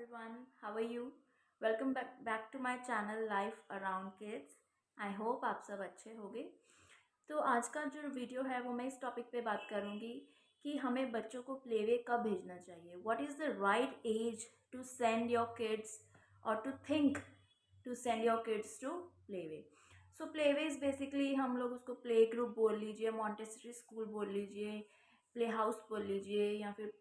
everyone. How are you? Welcome back to my channel Life Around Kids. I hope आप सब अच्छे होंगे। तो आज का जो वीडियो है वो मैं इस टॉपिक पे बात करूँगी कि हमें बच्चों को प्लेवे कब भेजना चाहिए। What is the right age to send your kids or to think to send your kids to playway. So playway is basically हम लोग उसको प्ले ग्रुप बोल लीजिए, मॉन्टेसरी स्कूल बोल लीजिए, प्ले हाउस बोल लीजिए, या फिर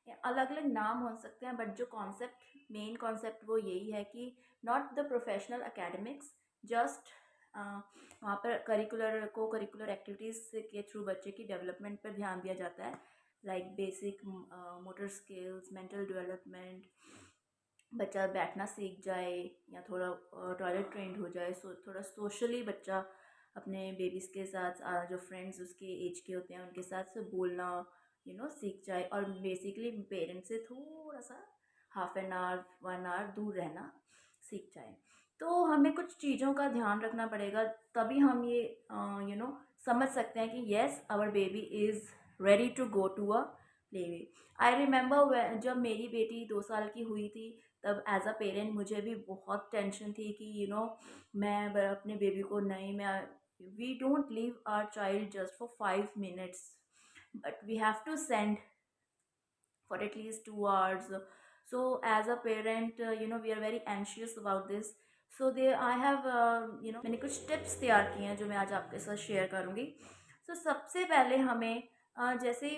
अलग अलग नाम हो सकते हैं, बट जो कॉन्सेप्ट मेन कॉन्सेप्ट वो यही है कि not the professional academics, just वहाँ पर करिकुलर एक्टिविटीज़ के थ्रू बच्चे की डेवलपमेंट पर ध्यान दिया जाता है, like basic motor skills, mental development, बच्चा बैठना सीख जाए या थोड़ा टॉयलेट ट्रेंड हो जाए, थोड़ा सोशली बच्चा अपने बेबीज़ के साथ जो फ्रेंड्स उसके एज के होते हैं उनके साथ से बोलना सीख जाए, और बेसिकली पेरेंट्स से थोड़ा सा हाफ एन आवर 1 आवर दूर रहना सीख जाए। तो हमें कुछ चीज़ों का ध्यान रखना पड़ेगा, तभी हम ये समझ सकते हैं कि yes our baby is ready to go to a play. I remember जब मेरी बेटी 2 साल की हुई थी, तब एज अ पेरेंट मुझे भी बहुत टेंशन थी कि मैं अपने बेबी को नहीं, मैं we don't leave our child just for 5 minutes, but we have to send for at least 2 hours. So as a parent, we are very anxious about this. So there I have मैंने कुछ tips तैयार किए हैं जो मैं आज आपके साथ शेयर करूँगी। तो सबसे पहले हमें जैसे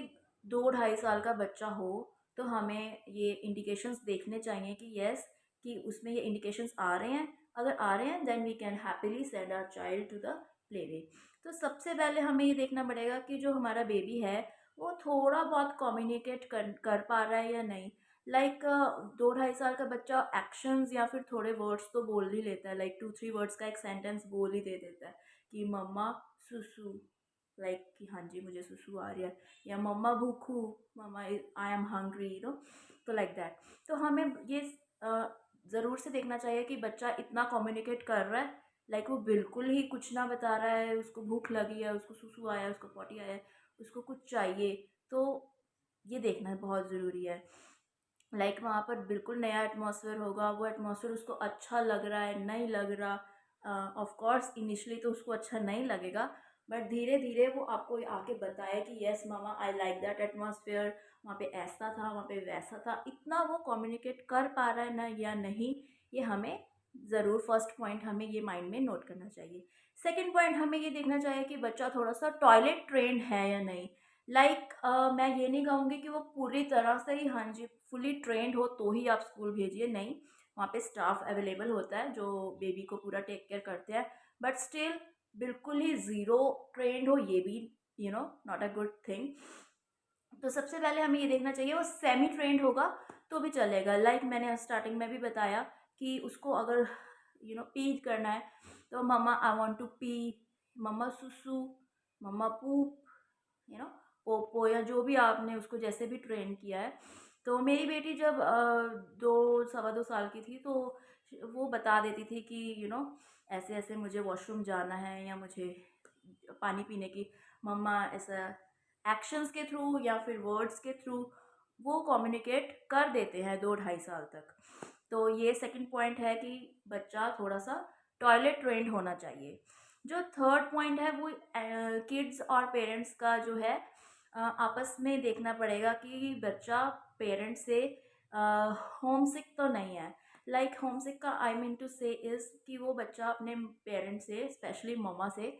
2-2.5 साल का बच्चा हो, तो हमें ये इंडिकेशंस देखने चाहिए कि यस, कि उसमें ये इंडिकेशंस आ रहे हैं। अगर आ रहे हैं then we can happily send our child to the play way. तो सबसे पहले हमें ये देखना पड़ेगा कि जो हमारा बेबी है वो थोड़ा बहुत कम्युनिकेट कर पा रहा है या नहीं। लाइक 2-2.5 साल का बच्चा एक्शंस या फिर थोड़े वर्ड्स तो बोल ही लेता है, लाइक 2-3 वर्ड्स का एक सेंटेंस बोल ही दे देता है कि मम्मा सुसु, लाइक कि हाँ जी मुझे सुसु आ रही है, या मम्मा भूखू, मम्मा आई एम हंग्री, तो लाइक दैट। तो हमें ये ज़रूर से देखना चाहिए कि बच्चा इतना कम्युनिकेट कर रहा है, लाइक वो बिल्कुल ही कुछ ना बता रहा है, उसको भूख लगी है, उसको सुसु आया है, उसको पॉटी आया है, उसको कुछ चाहिए। तो ये देखना बहुत ज़रूरी है। लाइक वहाँ पर बिल्कुल नया एटमॉस्फेयर होगा, वो एटमॉस्फेयर उसको अच्छा लग रहा है नहीं लग रहा। ऑफ कोर्स इनिशियली तो उसको अच्छा नहीं लगेगा, बट धीरे धीरे वो आपको आके बताए कि yes mama I like that atmosphere, वहाँ पे ऐसा था, वहाँ पे वैसा था। इतना वो कम्युनिकेट कर पा रहा है ना या नहीं, ये हमें ज़रूर फर्स्ट पॉइंट हमें ये माइंड में नोट करना चाहिए। सेकेंड पॉइंट हमें ये देखना चाहिए कि बच्चा थोड़ा सा टॉयलेट ट्रेंड है या नहीं। लाइक मैं ये नहीं कहूँगी कि वो पूरी तरह से ही हाँ जी फुली ट्रेंड हो तो ही आप स्कूल भेजिए, नहीं। वहाँ पे स्टाफ अवेलेबल होता है जो बेबी को पूरा टेक केयर करते हैं, बट स्टिल बिल्कुल ही ज़ीरो ट्रेंड हो ये भी नॉट अ गुड थिंग। तो सबसे पहले हमें ये देखना चाहिए वो सेमी ट्रेंड होगा तो भी चलेगा। लाइक मैंने स्टार्टिंग में भी बताया कि उसको अगर पी करना है तो मम्मा आई वांट टू पी, मम्मा सुसु, मम्मा पूप, यू नो पोपो, या जो भी आपने उसको जैसे भी ट्रेन किया है। तो मेरी बेटी जब 2 सवा 2 साल की थी, तो वो बता देती थी कि ऐसे ऐसे मुझे वॉशरूम जाना है या मुझे पानी पीने की, मम्मा ऐसा एक्शंस के थ्रू या फिर वर्ड्स के थ्रू वो कम्युनिकेट कर देते हैं 2-2.5 साल तक। तो ये सेकंड पॉइंट है कि बच्चा थोड़ा सा टॉयलेट ट्रेंड होना चाहिए। जो थर्ड पॉइंट है वो किड्स और पेरेंट्स का जो है आपस में देखना पड़ेगा कि बच्चा पेरेंट्स से होम सिक तो नहीं है। लाइक होम सिक का आई मीन टू से इज़ कि वो बच्चा अपने पेरेंट्स से स्पेशली मम्मा से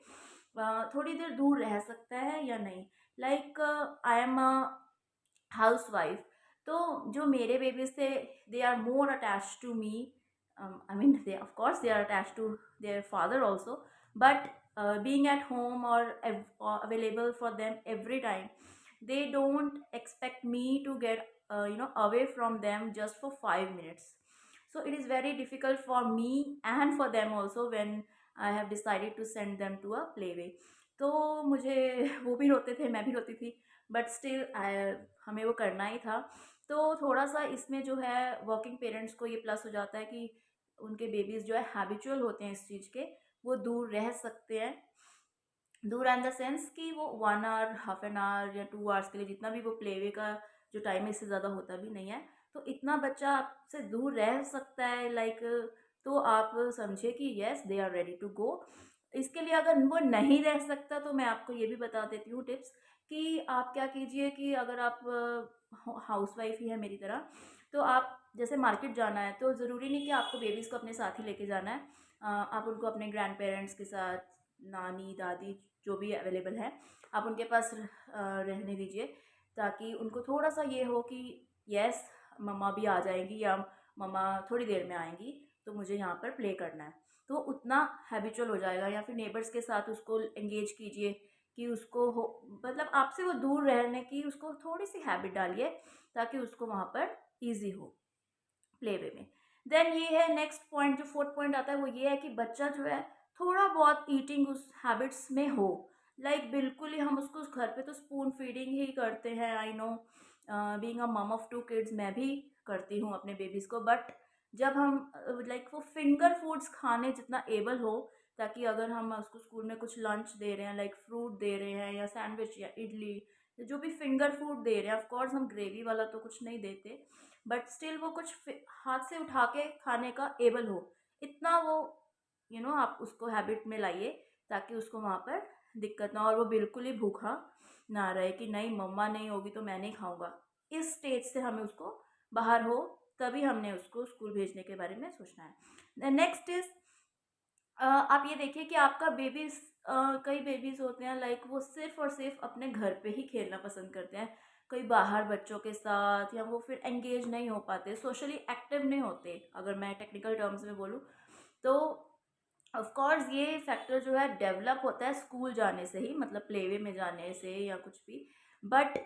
थोड़ी देर दूर रह सकता है या नहीं। Like I am a house wife, तो जो मेरे बेबीज थे they are more attach to me. I mean, they of course they are attached to their father also, but being at home or available for them every time, they don't expect me to get away from them just for 5 minutes. So it is very difficult for me and for them also when I have decided to send them to a playway. तो मुझे वो भी रोते थे, मैं भी रोती थी, बट स्टिल हमें वो करना ही था। तो थोड़ा सा इसमें जो है वर्किंग पेरेंट्स को ये प्लस हो जाता है कि उनके बेबीज़ जो है हैबिचुअल होते हैं इस चीज़ के, वो दूर रह सकते हैं। दूर इन द सेंस कि वो 1 आवर, हाफ एन आवर या 2 आवर्स के लिए, जितना भी वो प्लेवे का जो टाइम है इससे ज़्यादा होता भी नहीं है, तो इतना बच्चा आपसे दूर रह सकता है, लाइक, तो आप समझिए कि yes they are ready to go. इसके लिए अगर वो नहीं रह सकता तो मैं आपको ये भी बता देती हूँ टिप्स, कि आप क्या कीजिए कि अगर आप हाउस वाइफ ही है मेरी तरह, तो आप जैसे मार्केट जाना है तो ज़रूरी नहीं कि आपको बेबीज़ को अपने साथ ही लेके जाना है। आप उनको अपने ग्रैंड पेरेंट्स के साथ, नानी दादी जो भी अवेलेबल है, आप उनके पास रहने दीजिए, ताकि उनको थोड़ा सा ये हो कि यस मम्मा भी आ जाएंगी या मम्मा थोड़ी देर में आएंगी, तो मुझे यहाँ पर प्ले करना है। तो उतना हैबिचुअल हो जाएगा। या फिर नेबर्स के साथ उसको एंगेज कीजिए, कि उसको हो, मतलब आपसे वो दूर रहने की उसको थोड़ी सी हैबिट डालिए, ताकि उसको वहाँ पर ईजी हो प्ले वे में। देन ये है नेक्स्ट पॉइंट, जो फोर्थ पॉइंट आता है वो ये है कि बच्चा जो है थोड़ा बहुत ईटिंग उस हैबिट्स में हो। लाइक बिल्कुल ही हम उसको घर पे तो स्पून फीडिंग ही करते हैं, आई नो, बीइंग अ मम ऑफ 2 किड्स मैं भी करती हूँ अपने बेबीज़ को, बट जब हम लाइक वो फिंगर फूड्स खाने जितना एबल हो, ताकि अगर हम उसको स्कूल में कुछ लंच दे रहे हैं, लाइक फ्रूट दे रहे हैं या सैंडविच या इडली, जो भी फिंगर फूड दे रहे हैं, ऑफ कोर्स हम ग्रेवी वाला तो कुछ नहीं देते, बट स्टिल वो कुछ हाथ से उठा के खाने का एबल हो, इतना वो आप उसको हैबिट में लाइए, ताकि उसको वहाँ पर दिक्कत ना हो, और वो बिल्कुल ही भूखा ना रहे कि नहीं मम्मा नहीं होगी तो मैं नहीं खाऊंगा। इस स्टेज से हमें उसको बाहर हो, तभी हमने उसको स्कूल भेजने के बारे में सोचना है। नेक्स्ट इज, आप ये देखिए कि आपका बेबीज, कई बेबीज होते हैं लाइक वो सिर्फ और सिर्फ अपने घर पे ही खेलना पसंद करते हैं, कोई बाहर बच्चों के साथ, या वो फिर एंगेज नहीं हो पाते, सोशली एक्टिव नहीं होते, अगर मैं टेक्निकल टर्म्स में बोलूँ तो। ऑफ कोर्स ये फैक्टर जो है डेवलप होता है स्कूल जाने से ही, मतलब प्लेवे में जाने से या कुछ भी, बट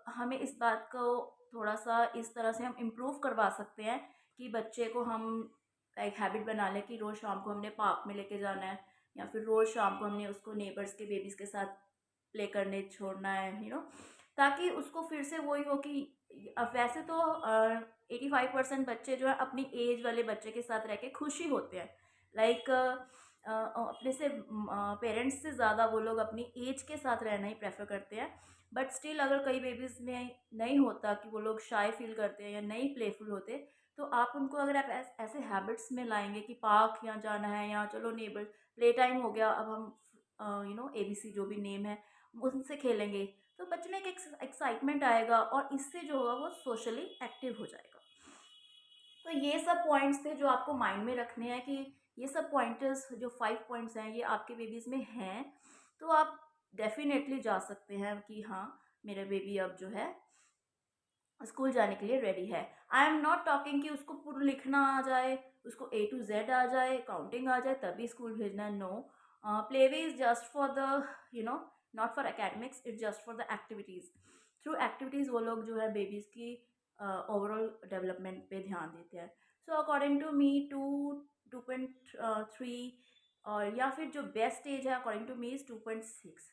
हमें इस बात को थोड़ा सा इस तरह से हम इम्प्रूव करवा सकते हैं, कि बच्चे को हम एक हैबिट बना लें कि रोज़ शाम को हमने पार्क में लेके जाना है, या फिर रोज़ शाम को हमने उसको नेबर्स के बेबीज़ के साथ प्ले करने छोड़ना है, ताकि उसको फिर से वही हो कि अब वैसे तो 85% बच्चे जो है अपनी एज वाले बच्चे के साथ रह के खुशी होते हैं, लाइक अपने से पेरेंट्स से ज़्यादा वो लोग अपनी एज के साथ रहना ही प्रेफर करते हैं। बट स्टिल अगर कई बेबीज़ में नहीं होता, कि वो लोग शाय फील करते हैं या नहीं प्लेफुल होते, तो आप उनको अगर आप ऐसे हैबिट्स में लाएंगे कि पार्क यहाँ जाना है, या चलो नेबर प्ले टाइम हो गया, अब हम ABC जो भी नेम है उनसे खेलेंगे, तो बच्चे में एक एक्साइटमेंट आएगा, और इससे जो होगा वो सोशली एक्टिव हो जाएगा। तो ये सब पॉइंट्स थे जो आपको माइंड में रखने हैं, कि ये सब पॉइंटर्स जो 5 पॉइंट्स हैं ये आपके बेबीज़ में हैं, तो आप डेफिनेटली जा सकते हैं कि हाँ मेरा बेबी अब जो है स्कूल जाने के लिए रेडी है। आई एम नॉट टॉकिंग कि उसको पूरा लिखना आ जाए, उसको A to Z आ जाए, काउंटिंग आ जाए तभी स्कूल भेजना है, no. Play way is just for the you know not for academics, it's just for the activities. Through activities वो लोग जो है बेबीज़ की ओवरऑल डेवलपमेंट पे ध्यान देते हैं। सो अकॉर्डिंग टू मी 2.3, और या फिर जो बेस्ट एज है अकॉर्डिंग टू मी इज़ 2.6।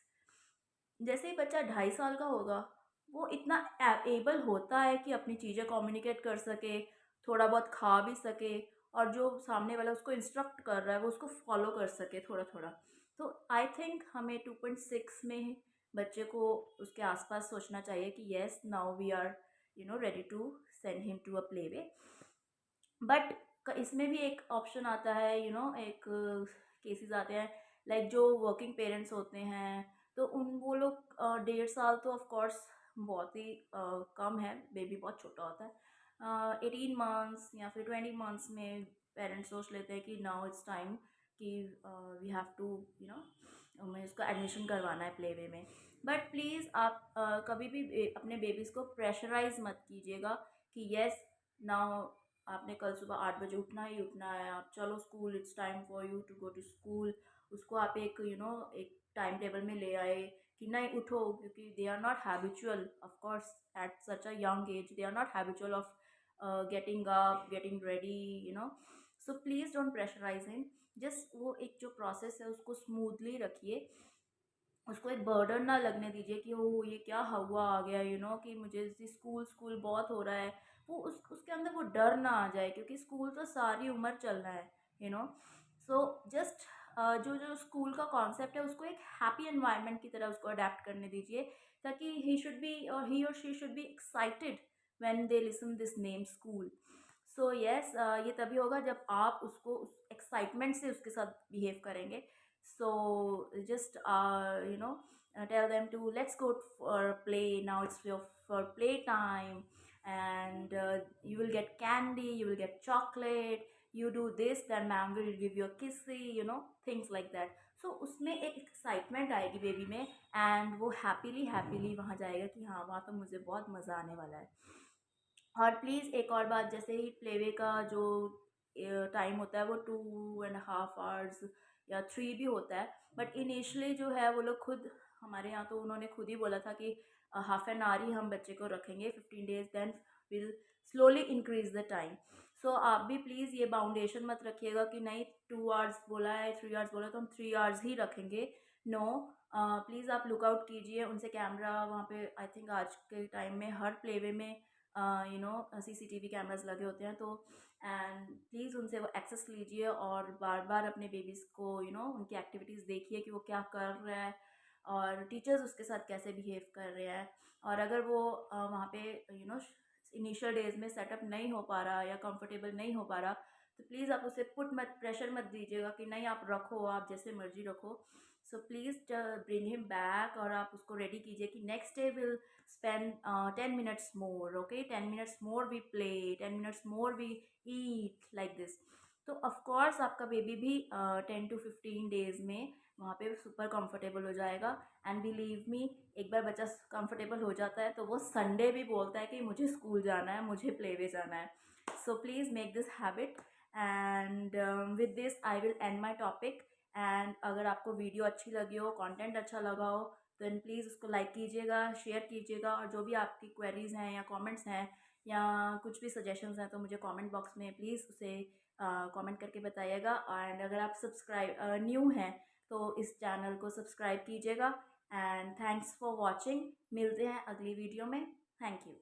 जैसे ही बच्चा 2.5 साल का होगा, वो इतना एबल होता है कि अपनी चीज़ें कम्युनिकेट कर सके, थोड़ा बहुत खा भी सके, और जो सामने वाला उसको इंस्ट्रक्ट कर रहा है वो उसको फॉलो कर सके थोड़ा थोड़ा। तो आई थिंक हमें 2.6 में बच्चे को उसके आसपास सोचना चाहिए कि yes now we are ready to send him to a play way. But इसमें भी एक ऑप्शन आता है, एक केसेस आते हैं, लाइक जो वर्किंग पेरेंट्स होते हैं, तो वो लोग 1.5 साल तो ऑफ कोर्स बहुत ही कम है, बेबी बहुत छोटा होता है। 18 मंथ्स या फिर 20 मंथ्स में पेरेंट्स सोच लेते हैं कि नाउ इट्स टाइम, कि वी हैव टू हमें उसका एडमिशन करवाना है प्ले वे में। बट प्लीज़ आप कभी भी अपने बेबीज़ को प्रेशराइज मत कीजिएगा, कि येस नाउ आपने कल सुबह 8 बजे उठना ही उठना है, आप चलो school, it's time for you to go to school. उसको आप एक एक टाइम टेबल में ले आए, कि नहीं उठो, क्योंकि they are not habitual of course at such a young age, they are not habitual of getting up, getting ready, so please don't pressurise him. Just वो एक जो प्रोसेस है उसको स्मूथली रखिए, उसको एक बर्डन ना लगने दीजिए कि ओ ये क्या हुआ आ गया, कि मुझे स्कूल स्कूल बहुत हो रहा है। वो उसके अंदर वो डर ना आ जाए, क्योंकि स्कूल तो सारी उम्र चलना है, यू नो सो जस्ट जो जो स्कूल का कॉन्सेप्ट है उसको एक हैप्पी एनवायरनमेंट की तरह उसको अडेप्ट करने दीजिए, ताकि ही शुड बी, और ही और she should be excited when they listen this name school. So yes, ये तभी होगा जब आप उसको उस एक्साइटमेंट से उसके साथ बिहेव करेंगे. So just tell them to let's go for play now. It's for play time, and you will get candy, you will get chocolate. You do this, then ma'am will give you a kissy, things like that. So उसमें एक excitement आएगी baby में, and वो happily happily वहाँ जाएगा कि हाँ वहाँ तो मुझे बहुत मज़ा आने वाला है. और प्लीज़ एक और बात, जैसे ही प्लेवे का जो टाइम होता है वो 2.5 आवर्स या 3 भी होता है, बट इनिशियली जो है वो लोग खुद, हमारे यहाँ तो उन्होंने खुद ही बोला था कि हाफ एन आवर ही हम बच्चे को रखेंगे 15 days, then will slowly increase the time. So आप भी प्लीज़ ये बाउंडेशन मत रखिएगा कि नहीं 2 आवर्स बोला है 3 आवर्स बोला है, तो हम 3 आवर्स ही रखेंगे. नो, प्लीज़ आप लुकआउट कीजिए उनसे कैमरा वहाँ पे. आई थिंक आज के टाइम में हर प्लेवे में CCTV कैमरास लगे होते हैं, तो एंड प्लीज़ उनसे वो एक्सेस लीजिए और बार बार अपने बेबीज़ को उनकी एक्टिविटीज़ देखिए कि वो क्या कर रहा है और टीचर्स उसके साथ कैसे बिहेव कर रहे हैं. और अगर वो वहाँ पे इनिशियल डेज में सेटअप नहीं हो पा रहा या कंफर्टेबल नहीं हो पा रहा, तो प्लीज़ आप उसे प्रेशर मत दीजिएगा कि नहीं आप रखो, आप जैसे मर्जी रखो. So please bring him back और आप उसको रेडी कीजिए कि next day will spend 10 minutes more. Okay, 10 minutes more we play, 10 minutes more we eat, like this. तो ऑफ कोर्स आपका बेबी भी 10 to 15 डेज में वहाँ पे सुपर कंफर्टेबल हो जाएगा. एंड बिलीव मी, एक बार बच्चा कंफर्टेबल हो जाता है तो वो संडे भी बोलता है कि मुझे स्कूल जाना है, मुझे प्ले वे जाना है. So please make this habit. And with this I will and my topic. And अगर आपको वीडियो अच्छी लगी हो, कंटेंट अच्छा लगा हो, देन प्लीज़ उसको लाइक कीजिएगा, शेयर कीजिएगा. और जो भी आपकी क्वेरीज़ हैं या कमेंट्स हैं या कुछ भी सजेशंस हैं, तो मुझे कमेंट बॉक्स में प्लीज़ उसे कमेंट करके बताइएगा. एंड अगर आप न्यू हैं तो इस चैनल को सब्सक्राइब कीजिएगा. And thanks for watching. मिलते हैं अगली वीडियो में. Thank you.